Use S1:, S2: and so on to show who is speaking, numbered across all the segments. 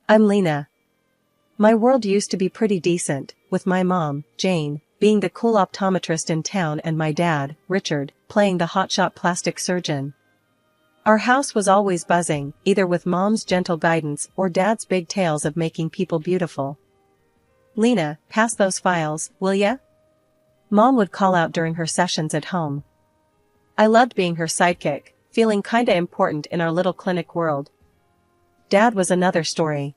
S1: I'm Lena. My world used to be pretty decent, with my mom, Jane, being the cool optometrist in town and my dad, Richard, playing the hotshot plastic surgeon. Our house was always buzzing, either with mom's gentle guidance or dad's big tales of making people beautiful. Lena, pass those files, will ya? Mom would call out during her sessions at home. I loved being her sidekick, feeling kinda important in our little clinic world. Dad was another story.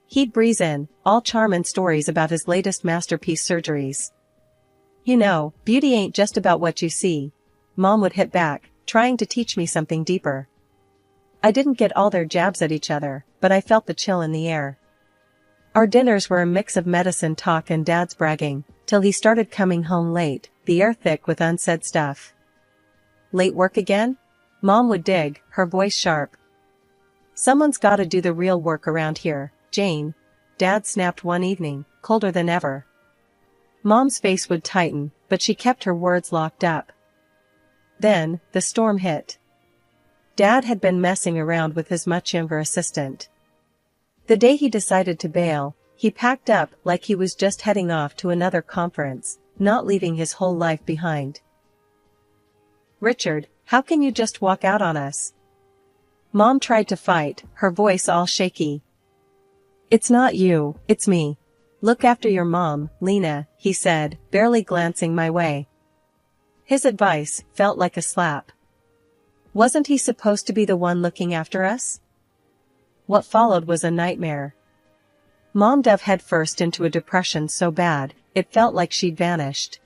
S1: He'd breeze in, all charm and stories about his latest masterpiece surgeries. You know, beauty ain't just about what you see. Mom would hit back, trying to teach me something deeper. I didn't get all their jabs at each other, but I felt the chill in the air. Our dinners were a mix of medicine talk and Dad's bragging, till he started coming home late, the air thick with unsaid stuff. Late work again? Mom would dig, her voice sharp. Someone's gotta do the real work around here, Jane. Dad snapped one evening, colder than ever. Mom's face would tighten, but she kept her words locked up. Then, the storm hit. Dad had been messing around with his much younger assistant. The day he decided to bail, he packed up like he was just heading off to another conference, not leaving his whole life behind. Richard, how can you just walk out on us? Mom tried to fight, her voice all shaky. It's not you, it's me. Look after your mom, Lena, he said, barely glancing my way. His advice felt like a slap. Wasn't he supposed to be the one looking after us? What followed was a nightmare. Mom dove headfirst into a depression so bad, it felt like she'd vanished.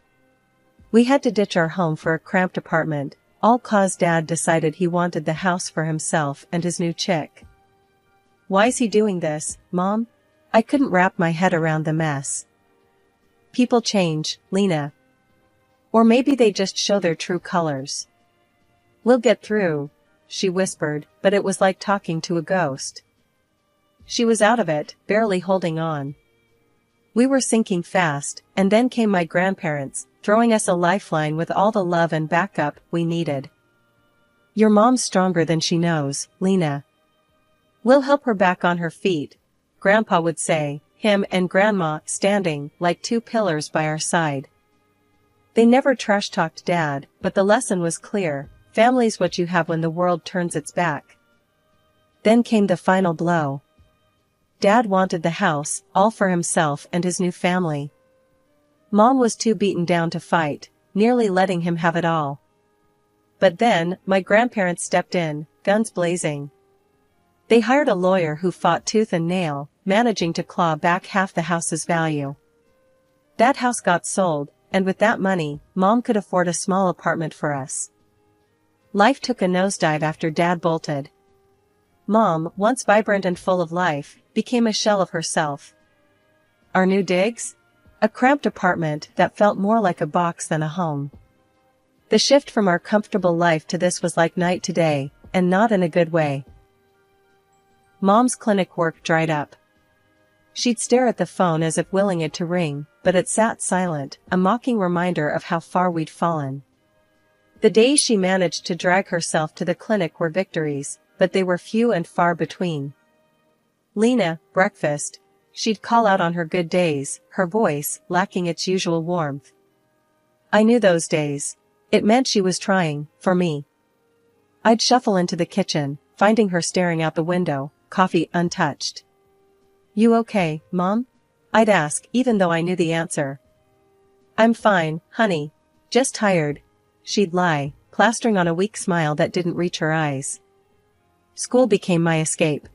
S1: We had to ditch our home for a cramped apartment, all 'cause Dad decided he wanted the house for himself and his new chick. Why's he doing this, Mom? I couldn't wrap my head around the mess. People change, Lena. Or maybe they just show their true colors. We'll get through, she whispered, but it was like talking to a ghost. She was out of it, barely holding on. We were sinking fast, and then came my grandparents, throwing us a lifeline with all the love and backup we needed. Your mom's stronger than she knows, Lena. We'll help her back on her feet, Grandpa would say, him and Grandma standing like two pillars by our side. They never trash-talked Dad, but the lesson was clear, family's what you have when the world turns its back. Then came the final blow. Dad wanted the house, all for himself and his new family. Mom was too beaten down to fight, nearly letting him have it all. But then, my grandparents stepped in, guns blazing. They hired a lawyer who fought tooth and nail, managing to claw back half the house's value. That house got sold, and with that money, Mom could afford a small apartment for us. Life took a nosedive after Dad bolted. Mom, once vibrant and full of life, became a shell of herself. Our new digs? A cramped apartment that felt more like a box than a home. The shift from our comfortable life to this was like night to day, and not in a good way. Mom's clinic work dried up. She'd stare at the phone as if willing it to ring, but it sat silent, a mocking reminder of how far we'd fallen. The days she managed to drag herself to the clinic were victories, but they were few and far between. Lena, breakfast. She'd call out on her good days, her voice lacking its usual warmth. I knew those days. It meant she was trying, for me. I'd shuffle into the kitchen, finding her staring out the window, coffee untouched. You okay, Mom? I'd ask, even though I knew the answer. I'm fine, honey. Just tired. She'd lie, plastering on a weak smile that didn't reach her eyes. School became my escape.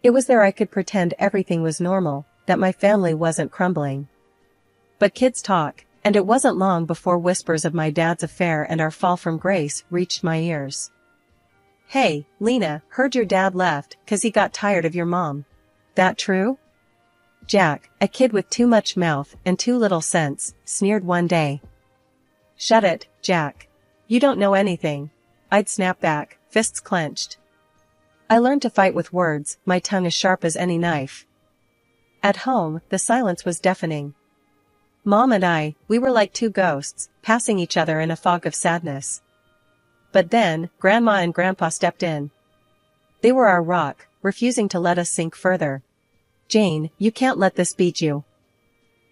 S1: It was there I could pretend everything was normal, that my family wasn't crumbling. But kids talk, and it wasn't long before whispers of my dad's affair and our fall from grace reached my ears. Hey, Lena, heard your dad left 'cause he got tired of your mom. That true? Jack, a kid with too much mouth and too little sense, sneered one day. Shut it, Jack. You don't know anything. I'd snap back, fists clenched. I learned to fight with words, my tongue as sharp as any knife. At home, the silence was deafening. Mom and I, we were like two ghosts, passing each other in a fog of sadness. But then, Grandma and Grandpa stepped in. They were our rock, refusing to let us sink further. "Jane, you can't let this beat you.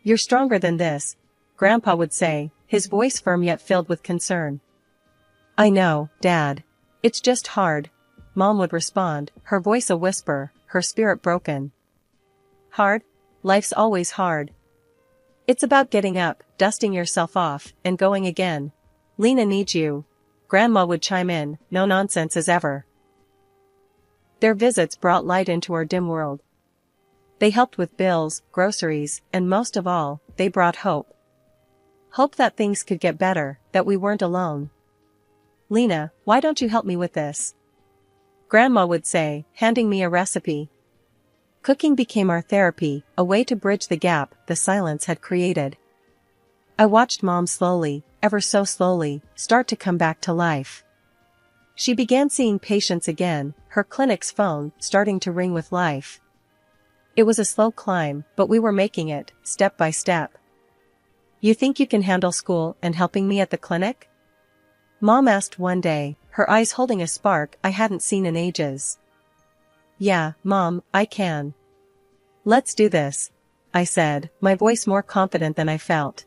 S1: You're stronger than this," Grandpa would say, his voice firm yet filled with concern. "I know, Dad. It's just hard," Mom would respond, her voice a whisper, her spirit broken. "Hard? Life's always hard. It's about getting up, dusting yourself off, and going again. Lena needs you," Grandma would chime in, no nonsense as ever. Their visits brought light into our dim world. They helped with bills, groceries, and most of all, they brought hope. Hope that things could get better, that we weren't alone. "Lena, why don't you help me with this?" Grandma would say, handing me a recipe. Cooking became our therapy, a way to bridge the gap the silence had created. I watched Mom slowly, ever so slowly, start to come back to life. She began seeing patients again, her clinic's phone starting to ring with life. It was a slow climb, but we were making it, step by step. "You think you can handle school and helping me at the clinic?" Mom asked one day, her eyes holding a spark I hadn't seen in ages. "Yeah, Mom, I can. Let's do this," I said, my voice more confident than I felt.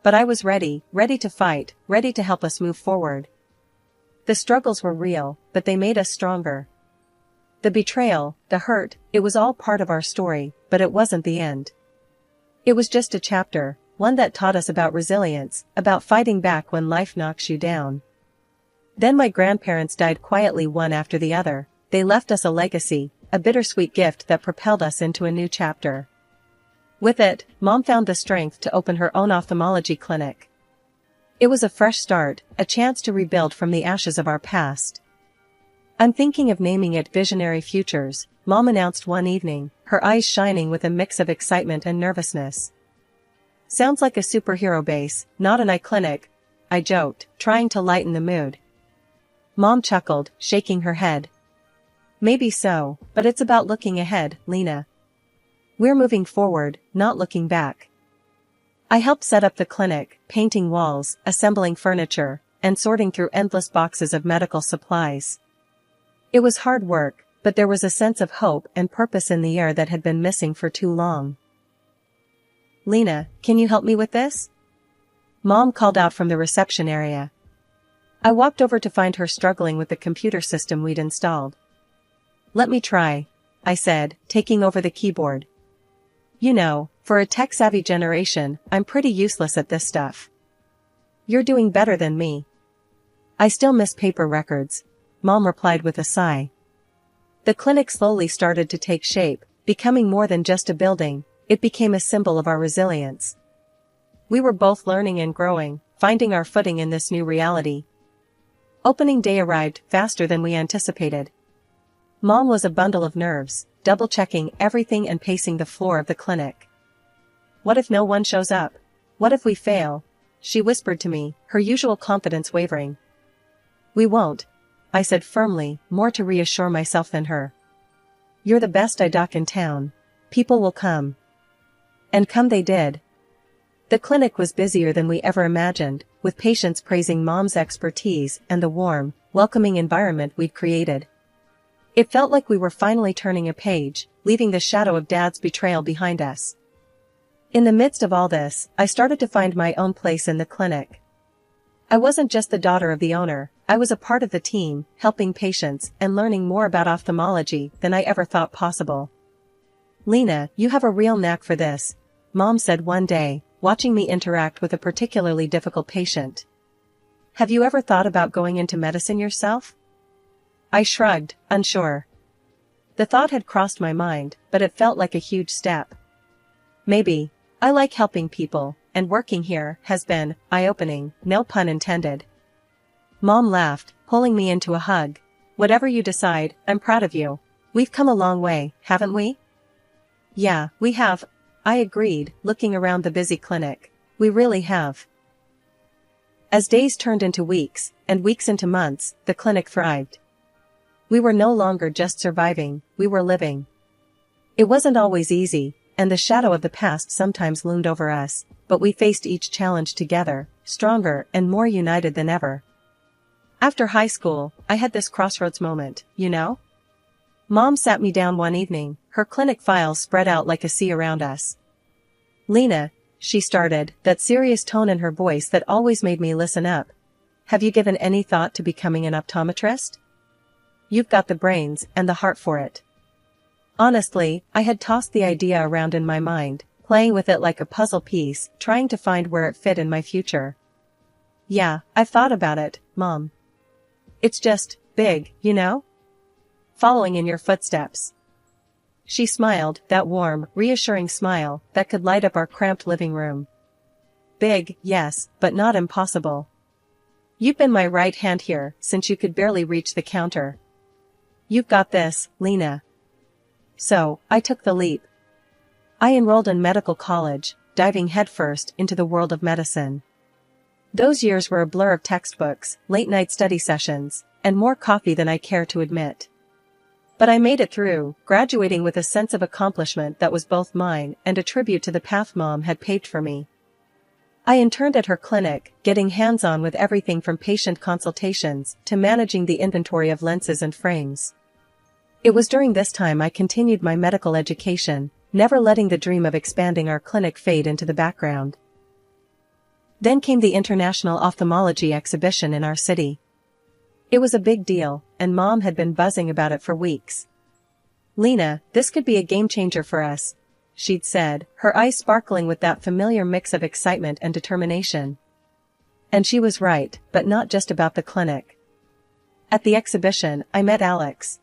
S1: But I was ready to fight, ready to help us move forward. The struggles were real, but they made us stronger. The betrayal, the hurt, it was all part of our story, but it wasn't the end. It was just a chapter, one that taught us about resilience, about fighting back when life knocks you down. Then my grandparents died quietly one after the other. They left us a legacy, a bittersweet gift that propelled us into a new chapter. With it, Mom found the strength to open her own ophthalmology clinic. It was a fresh start, a chance to rebuild from the ashes of our past. "I'm thinking of naming it Visionary Futures," Mom announced one evening, her eyes shining with a mix of excitement and nervousness. "Sounds like a superhero base, not an eye clinic," I joked, trying to lighten the mood. Mom chuckled, shaking her head. "Maybe so, but it's about looking ahead, Lena. We're moving forward, not looking back." I helped set up the clinic, painting walls, assembling furniture, and sorting through endless boxes of medical supplies. It was hard work, but there was a sense of hope and purpose in the air that had been missing for too long. "Lena, can you help me with this?" Mom called out from the reception area. I walked over to find her struggling with the computer system we'd installed. "Let me try," I said, taking over the keyboard. "You know, for a tech-savvy generation, I'm pretty useless at this stuff." "You're doing better than me." "I still miss paper records," Mom replied with a sigh. The clinic slowly started to take shape, becoming more than just a building. It became a symbol of our resilience. We were both learning and growing, finding our footing in this new reality. Opening day arrived faster than we anticipated. Mom was a bundle of nerves, double-checking everything and pacing the floor of the clinic. "What if no one shows up? What if we fail?" she whispered to me, her usual confidence wavering. "We won't," I said firmly, more to reassure myself than her. "You're the best eye doc in town. People will come." And come they did. The clinic was busier than we ever imagined, with patients praising Mom's expertise and the warm, welcoming environment we'd created. It felt like we were finally turning a page, leaving the shadow of Dad's betrayal behind us. In the midst of all this, I started to find my own place in the clinic. I wasn't just the daughter of the owner, I was a part of the team, helping patients and learning more about ophthalmology than I ever thought possible. "Lena, you have a real knack for this," Mom said one day, watching me interact with a particularly difficult patient. "Have you ever thought about going into medicine yourself?" I shrugged, unsure. The thought had crossed my mind, but it felt like a huge step. Maybe. I like helping people, and working here has been eye-opening, no pun intended. Mom laughed, pulling me into a hug. "Whatever you decide, I'm proud of you. We've come a long way, haven't we?" "Yeah, we have," I agreed, looking around the busy clinic. "We really have." As days turned into weeks, and weeks into months, the clinic thrived. We were no longer just surviving, we were living. It wasn't always easy, and the shadow of the past sometimes loomed over us, but we faced each challenge together, stronger and more united than ever. After high school, I had this crossroads moment, you know? Mom sat me down one evening, her clinic files spread out like a sea around us. "Lena," she started, that serious tone in her voice that always made me listen up. "Have you given any thought to becoming an optometrist? You've got the brains and the heart for it." Honestly, I had tossed the idea around in my mind, playing with it like a puzzle piece, trying to find where it fit in my future. "Yeah, I've thought about it, Mom. It's just big, you know? Following in your footsteps." She smiled, that warm, reassuring smile that could light up our cramped living room. "Big, yes, but not impossible. You've been my right hand here since you could barely reach the counter. You've got this, Lena." So, I took the leap. I enrolled in medical college, diving headfirst into the world of medicine. Those years were a blur of textbooks, late-night study sessions, and more coffee than I care to admit. But I made it through, graduating with a sense of accomplishment that was both mine and a tribute to the path Mom had paved for me. I interned at her clinic, getting hands-on with everything from patient consultations to managing the inventory of lenses and frames. It was during this time I continued my medical education, never letting the dream of expanding our clinic fade into the background. Then came the International Ophthalmology Exhibition in our city. It was a big deal, and Mom had been buzzing about it for weeks. "Lena, this could be a game-changer for us," she'd said, her eyes sparkling with that familiar mix of excitement and determination. And she was right, but not just about the clinic. At the exhibition, I met Alex.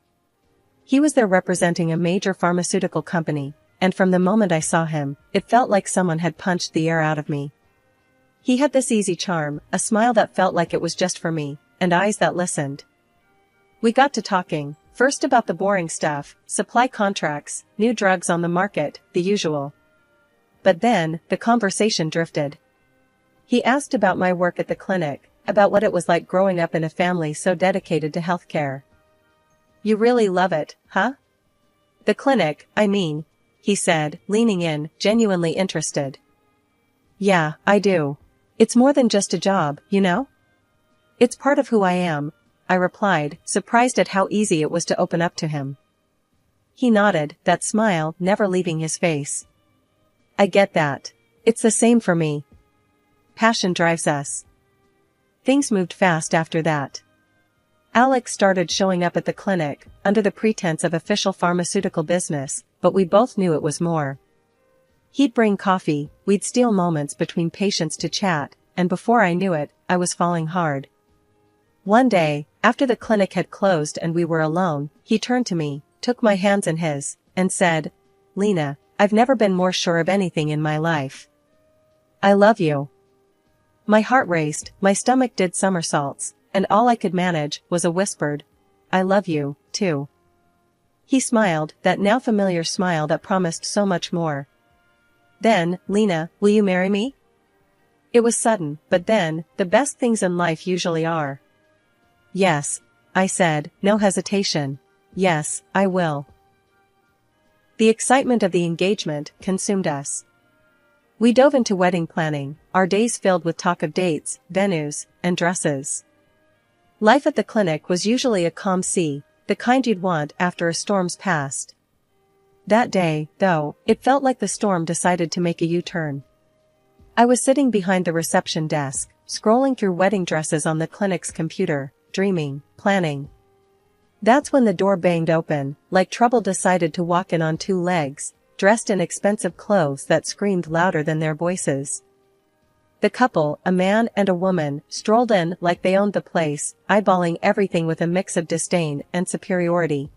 S1: He was there representing a major pharmaceutical company, and from the moment I saw him, it felt like someone had punched the air out of me. He had this easy charm, a smile that felt like it was just for me, and eyes that listened. We got to talking, first about the boring stuff, supply contracts, new drugs on the market, the usual. But then, the conversation drifted. He asked about my work at the clinic, about what it was like growing up in a family so dedicated to healthcare. "You really love it, huh? The clinic, I mean," he said, leaning in, genuinely interested. "Yeah, I do. It's more than just a job, you know? It's part of who I am," I replied, surprised at how easy it was to open up to him. He nodded, that smile never leaving his face. "I get that. It's the same for me. Passion drives us." Things moved fast after that. Alex started showing up at the clinic, under the pretense of official pharmaceutical business, but we both knew it was more. He'd bring coffee, we'd steal moments between patients to chat, and before I knew it, I was falling hard. One day, after the clinic had closed and we were alone, he turned to me, took my hands in his, and said, "Lena, I've never been more sure of anything in my life. I love you." My heart raced, my stomach did somersaults, and all I could manage was a whispered, "I love you, too." He smiled, that now familiar smile that promised so much more. Then, "Lena, will you marry me?" It was sudden, but then, the best things in life usually are. "Yes," I said, no hesitation. "Yes, I will." The excitement of the engagement consumed us. We dove into wedding planning, our days filled with talk of dates, venues, and dresses. Life at the clinic was usually a calm sea, the kind you'd want after a storm's passed. That day, though, it felt like the storm decided to make a U-turn. I was sitting behind the reception desk, scrolling through wedding dresses on the clinic's computer, dreaming, planning. That's when the door banged open, like trouble decided to walk in on two legs, dressed in expensive clothes that screamed louder than their voices. The couple, a man and a woman, strolled in like they owned the place, eyeballing everything with a mix of disdain and superiority.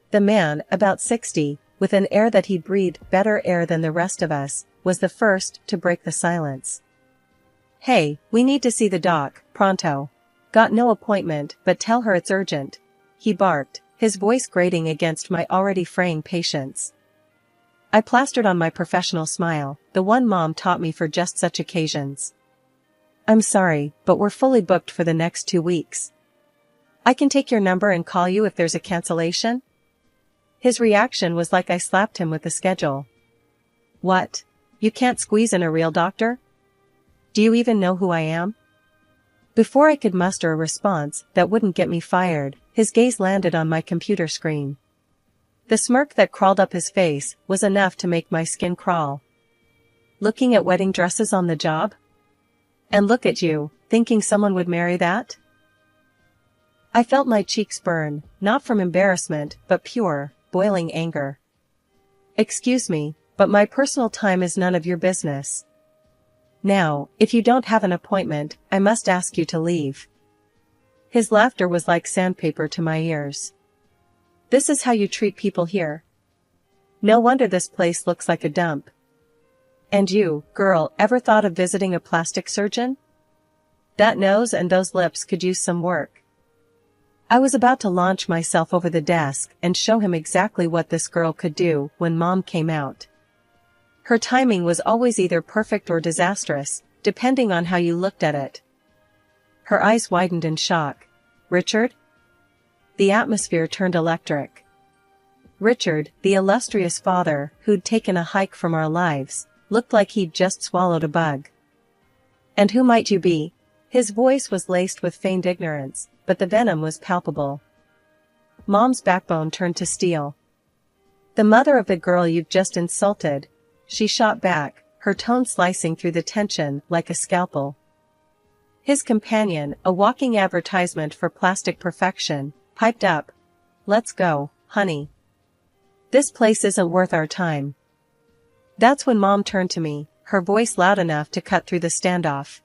S1: The man, about 60, with an air that he'd breathed better air than the rest of us, was the first to break the silence. "Hey, we need to see the doc, pronto. Got no appointment, but tell her it's urgent," he barked, his voice grating against my already fraying patience. I plastered on my professional smile, the one Mom taught me for just such occasions. "I'm sorry, but we're fully booked for the next 2 weeks. I can take your number and call you if there's a cancellation?" His reaction was like I slapped him with the schedule. "What? You can't squeeze in a real doctor? Do you even know who I am?" Before I could muster a response that wouldn't get me fired, his gaze landed on my computer screen. The smirk that crawled up his face was enough to make my skin crawl. Looking at wedding dresses on the job? And look at you, thinking someone would marry that? I felt my cheeks burn, not from embarrassment, but pure, boiling anger. Excuse me, but my personal time is none of your business. Now, if you don't have an appointment, I must ask you to leave. His laughter was like sandpaper to my ears. This is how you treat people here? No wonder this place looks like a dump. And you, girl, ever thought of visiting a plastic surgeon? That nose and those lips could use some work. I was about to launch myself over the desk and show him exactly what this girl could do when Mom came out. Her timing was always either perfect or disastrous, depending on how you looked at it. Her eyes widened in shock. Richard? The atmosphere turned electric. Richard, the illustrious father, who'd taken a hike from our lives, looked like he'd just swallowed a bug. And who might you be? His voice was laced with feigned ignorance, but the venom was palpable. Mom's backbone turned to steel. The mother of the girl you've just insulted, she shot back, her tone slicing through the tension like a scalpel. His companion, a walking advertisement for plastic perfection, piped up. Let's go, honey. This place isn't worth our time. That's when Mom turned to me, her voice loud enough to cut through the standoff.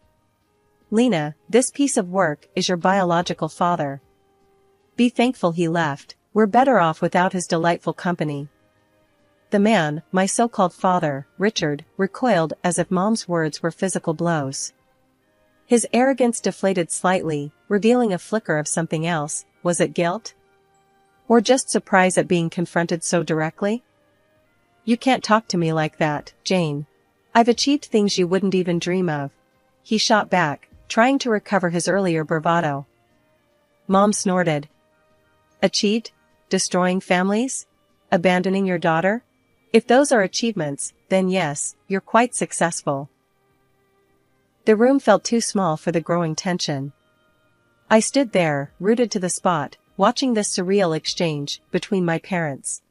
S1: Lena, this piece of work is your biological father. Be thankful he left, we're better off without his delightful company. The man, my so-called father, Richard, recoiled as if Mom's words were physical blows. His arrogance deflated slightly, revealing a flicker of something else. Was it guilt? Or just surprise at being confronted so directly? You can't talk to me like that, Jane. I've achieved things you wouldn't even dream of. He shot back, trying to recover his earlier bravado. Mom snorted. Achieved? Destroying families? Abandoning your daughter? If those are achievements, then yes, you're quite successful. The room felt too small for the growing tension. I stood there, rooted to the spot, watching this surreal exchange between my parents.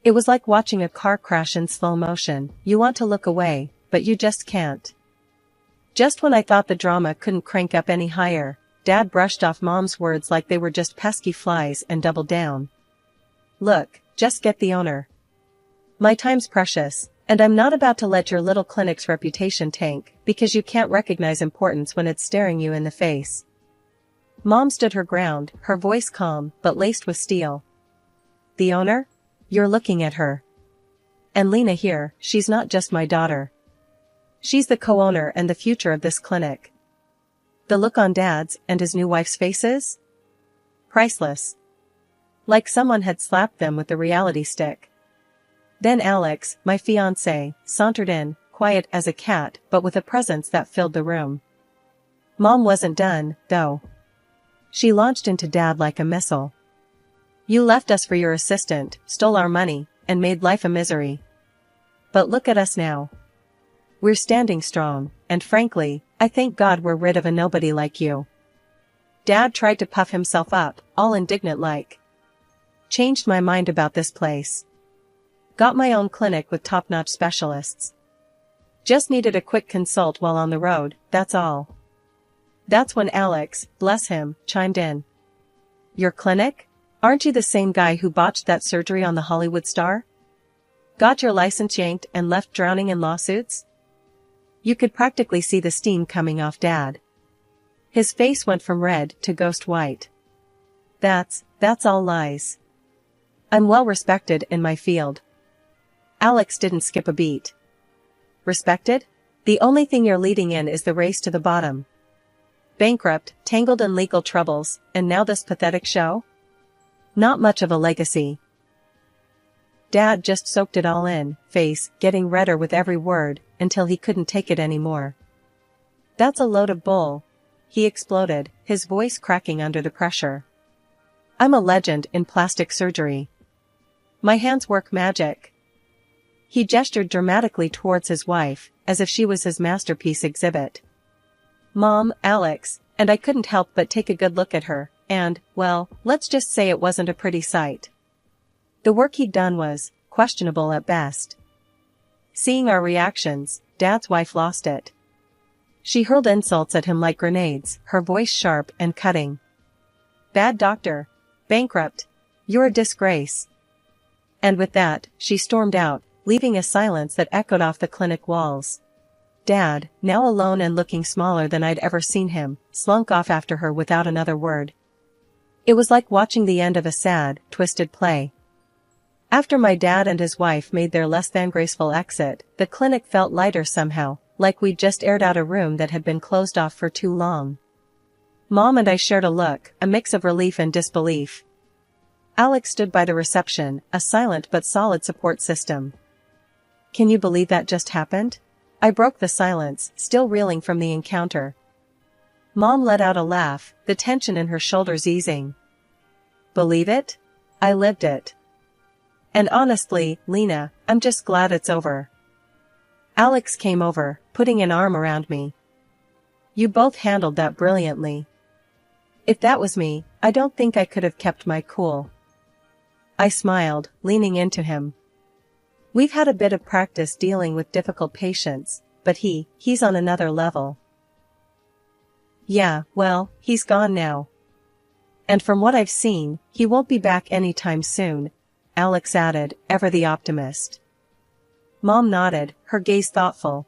S1: It was like watching a car crash in slow motion. You want to look away, but you just can't. Just when I thought the drama couldn't crank up any higher, Dad brushed off Mom's words like they were just pesky flies and doubled down. Look, just get the owner. My time's precious, and I'm not about to let your little clinic's reputation tank because you can't recognize importance when it's staring you in the face. Mom stood her ground, her voice calm but laced with steel. The owner? You're looking at her. And Lena here, she's not just my daughter. She's the co-owner and the future of this clinic. The look on Dad's and his new wife's faces? Priceless. Like someone had slapped them with the reality stick. Then Alex, my fiancé, sauntered in, quiet as a cat but with a presence that filled the room. Mom wasn't done, though. She launched into Dad like a missile. You left us for your assistant, stole our money, and made life a misery. But look at us now. We're standing strong, and frankly, I thank God we're rid of a nobody like you. Dad tried to puff himself up, all indignant like. Changed my mind about this place. Got my own clinic with top-notch specialists. Just needed a quick consult while on the road, that's all. That's when Alex, bless him, chimed in. Your clinic? Aren't you the same guy who botched that surgery on the Hollywood star? Got your license yanked and left drowning in lawsuits? You could practically see the steam coming off Dad. His face went from red to ghost white. That's all lies. I'm well respected in my field. Alex didn't skip a beat. Respected? The only thing you're leading in is the race to the bottom. Bankrupt, tangled in legal troubles, and now this pathetic show? Not much of a legacy. Dad just soaked it all in, face getting redder with every word, until he couldn't take it anymore. That's a load of bull, he exploded, his voice cracking under the pressure. I'm a legend in plastic surgery. My hands work magic. He gestured dramatically towards his wife, as if she was his masterpiece exhibit. Mom, Alex, and I couldn't help but take a good look at her, and, well, let's just say it wasn't a pretty sight. The work he'd done was questionable at best. Seeing our reactions, Dad's wife lost it. She hurled insults at him like grenades, her voice sharp and cutting. "Bad doctor. Bankrupt. You're a disgrace." And with that, she stormed out, leaving a silence that echoed off the clinic walls. Dad, now alone and looking smaller than I'd ever seen him, slunk off after her without another word. It was like watching the end of a sad, twisted play. After my dad and his wife made their less than graceful exit, the clinic felt lighter somehow, like we'd just aired out a room that had been closed off for too long. Mom and I shared a look, a mix of relief and disbelief. Alex stood by the reception, a silent but solid support system. "Can you believe that just happened?" I broke the silence, still reeling from the encounter. Mom let out a laugh, the tension in her shoulders easing. "Believe it? I lived it. And honestly, Lena, I'm just glad it's over." Alex came over, putting an arm around me. "You both handled that brilliantly. If that was me, I don't think I could have kept my cool." I smiled, leaning into him. "We've had a bit of practice dealing with difficult patients, but he's on another level." "Yeah, well, he's gone now. And from what I've seen, he won't be back anytime soon," Alex added, ever the optimist. Mom nodded, her gaze thoughtful.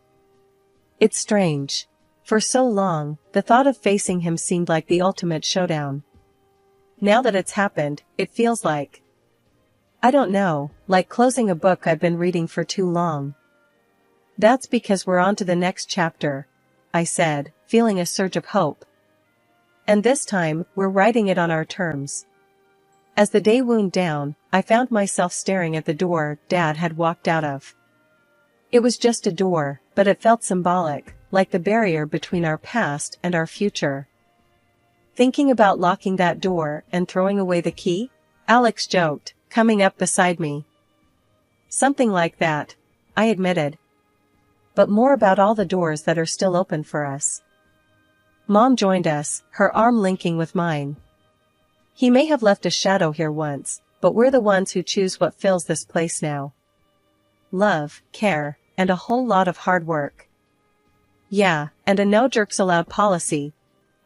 S1: "It's strange. For so long, the thought of facing him seemed like the ultimate showdown. Now that it's happened, it feels like, I don't know, like closing a book I've been reading for too long." "That's because we're on to the next chapter," I said, feeling a surge of hope. "And this time, we're writing it on our terms." As the day wound down, I found myself staring at the door Dad had walked out of. It was just a door, but it felt symbolic, like the barrier between our past and our future. "Thinking about locking that door and throwing away the key?" Alex joked, coming up beside me. "Something like that," I admitted. "But more about all the doors that are still open for us." Mom joined us, her arm linking with mine. "He may have left a shadow here once, but we're the ones who choose what fills this place now. Love, care, and a whole lot of hard work." "Yeah, and a no jerks allowed policy,"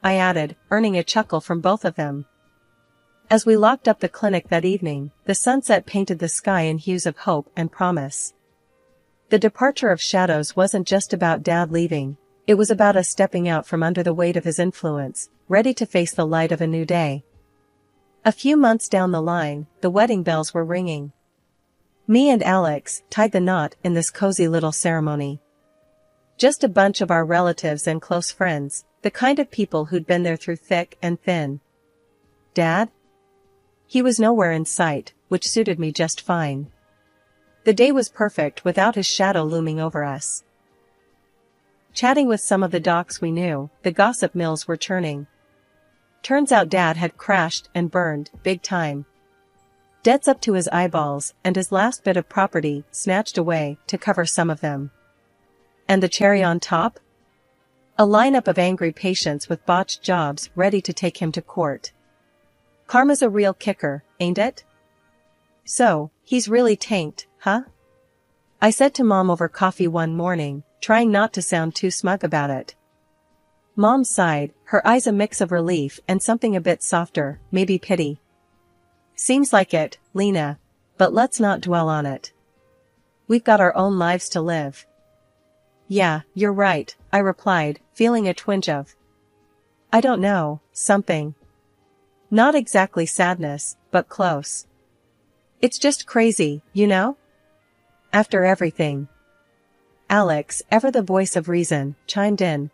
S1: I added, earning a chuckle from both of them. As we locked up the clinic that evening, the sunset painted the sky in hues of hope and promise. The departure of shadows wasn't just about Dad leaving, it was about us stepping out from under the weight of his influence, ready to face the light of a new day. A few months down the line, the wedding bells were ringing. Me and Alex tied the knot in this cozy little ceremony. Just a bunch of our relatives and close friends, the kind of people who'd been there through thick and thin. Dad? He was nowhere in sight, which suited me just fine. The day was perfect without his shadow looming over us. Chatting with some of the docs we knew, the gossip mills were churning. Turns out Dad had crashed and burned, big time. Debts up to his eyeballs, and his last bit of property snatched away to cover some of them. And the cherry on top? A lineup of angry patients with botched jobs ready to take him to court. Karma's a real kicker, ain't it? "So, he's really tanked, huh?" I said to Mom over coffee one morning, trying not to sound too smug about it. Mom sighed, her eyes a mix of relief and something a bit softer, maybe pity. "Seems like it, Lena, but let's not dwell on it. We've got our own lives to live." "Yeah, you're right," I replied, feeling a twinge of, I don't know, something. Not exactly sadness, but close. It's just crazy, you know? After everything. Alex, ever the voice of reason, chimed in.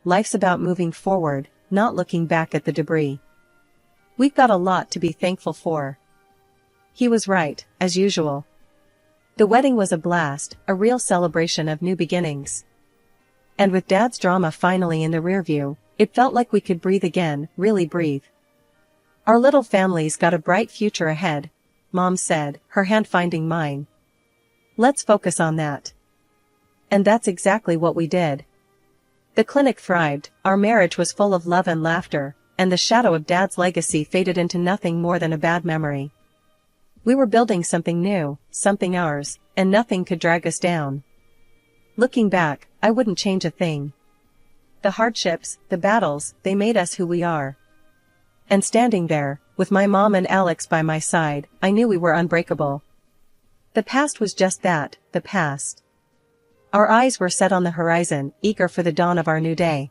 S1: Life's about moving forward, not looking back at the debris. We've got a lot to be thankful for. He was right, as usual. The wedding was a blast, a real celebration of new beginnings. And with Dad's drama finally in the rearview, it felt like we could breathe again, really breathe. Our little family's got a bright future ahead, Mom said, her hand finding mine. Let's focus on that. And that's exactly what we did. The clinic thrived, our marriage was full of love and laughter, and the shadow of Dad's legacy faded into nothing more than a bad memory. We were building something new, something ours, and nothing could drag us down. Looking back, I wouldn't change a thing. The hardships, the battles, they made us who we are. And standing there, with my mom and Alex by my side, I knew we were unbreakable. The past was just that, the past. Our eyes were set on the horizon, eager for the dawn of our new day.